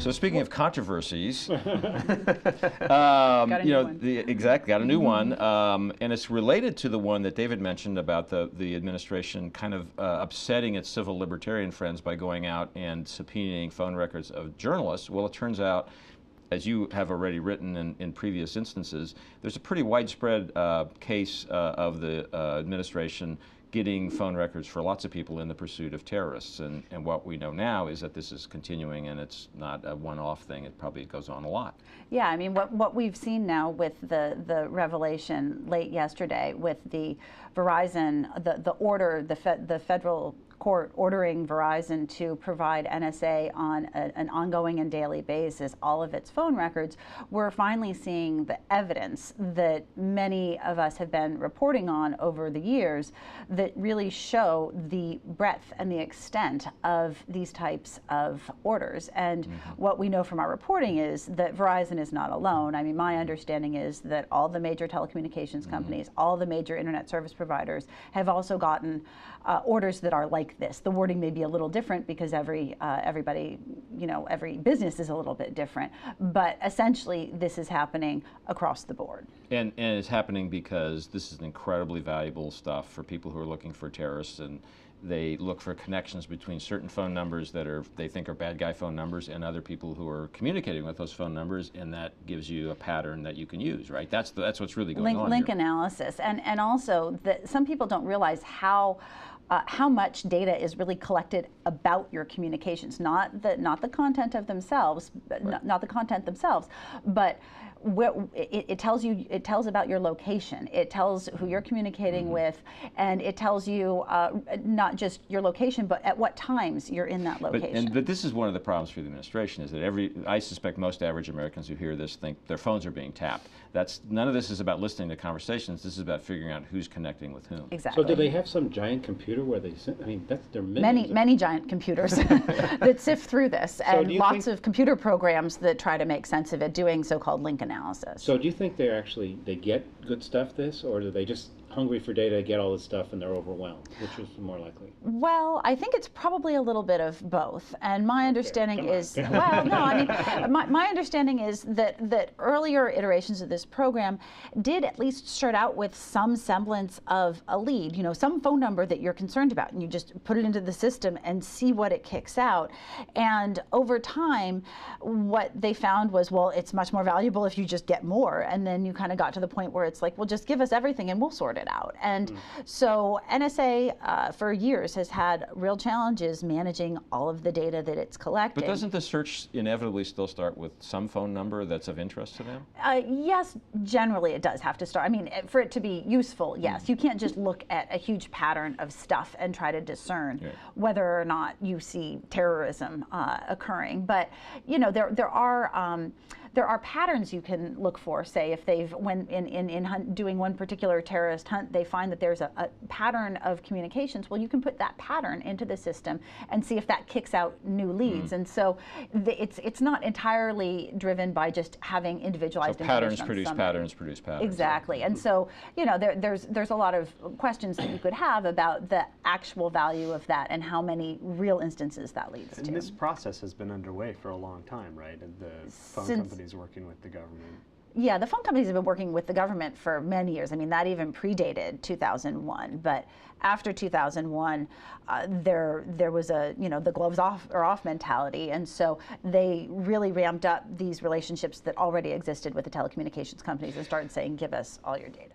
So speaking of controversies, Got a new one. Exactly, got a new one, and it's related to the one that David mentioned about the administration kind of upsetting its civil libertarian friends by going out and subpoenaing phone records of journalists. Well, it turns out, as you have already written in previous instances, there's a pretty widespread case of the administration getting phone records for lots of people in the pursuit of terrorists. And what we know now is that this is continuing, and it's not a one-off thing. It probably goes on a lot. Yeah, I mean, what we've seen now with the revelation late yesterday with the Verizon, the order, the federal court ordering Verizon to provide NSA on an ongoing and daily basis all of its phone records, we're finally seeing the evidence that many of us have been reporting on over the years that really show the breadth and the extent of these types of orders. And what we know from our reporting is that Verizon is not alone. I mean, my understanding is that all the major telecommunications companies, all the major internet service providers have also gotten orders that are like this. The wording may be a little different because everybody, every business is a little bit different, but essentially this is happening across the board. And it's happening because this is incredibly valuable stuff for people who are looking for terrorists, and they look for connections between certain phone numbers that they think are bad guy phone numbers and other people who are communicating with those phone numbers, and that gives you a pattern that you can use, right? That's what's really going on Link here. analysis, and also that some people don't realize how much data is really collected about your communications, not the content of themselves, right. not the content themselves, but it tells about your location. It tells who you're communicating with, and it tells you not just your location, but at what times you're in that location. But this is one of the problems for the administration, is that I suspect most average Americans who hear this think their phones are being tapped. None of this is about listening to conversations. This is about figuring out who's connecting with whom. Exactly. So do they have some giant computer where they send, I mean, there are millions many giant computers that sift through this, and lots of computer programs that try to make sense of it, doing so-called link analysis. So do you think they get good stuff or do they just hungry for data, get all this stuff, and they're overwhelmed? Which is more likely? Well, I think it's probably a little bit of both. And my understanding is, well, no, I mean, my understanding is that earlier iterations of this program did at least start out with some semblance of a lead, some phone number that you're concerned about, and you just put it into the system and see what it kicks out. And over time, what they found was, well, it's much more valuable if you just get more. And then you kind of got to the point where it's like, well, just give us everything and we'll sort it out. And so NSA for years has had real challenges managing all of the data that it's collecting. But doesn't the search inevitably still start with some phone number that's of interest to them? Yes, generally it does have to start. I mean, for it to be useful, yes. You can't just look at a huge pattern of stuff and try to discern whether or not you see terrorism occurring. But there are patterns you can look for. Say if they've, in doing one particular terrorist hunt, they find that there's a pattern of communications. Well, you can put that pattern into the system and see if that kicks out new leads. And so it's not entirely driven by just having individualized information. Patterns produce patterns produce patterns. Exactly. And so there's a lot of questions that you could have about the actual value of that and how many real instances that leads to. And this process has been underway for a long time, right? And the phone companies working with the government. Yeah, the phone companies have been working with the government for many years. I mean, that even predated 2001. But after 2001, there was the gloves off mentality, and so they really ramped up these relationships that already existed with the telecommunications companies and started saying, "Give us all your data."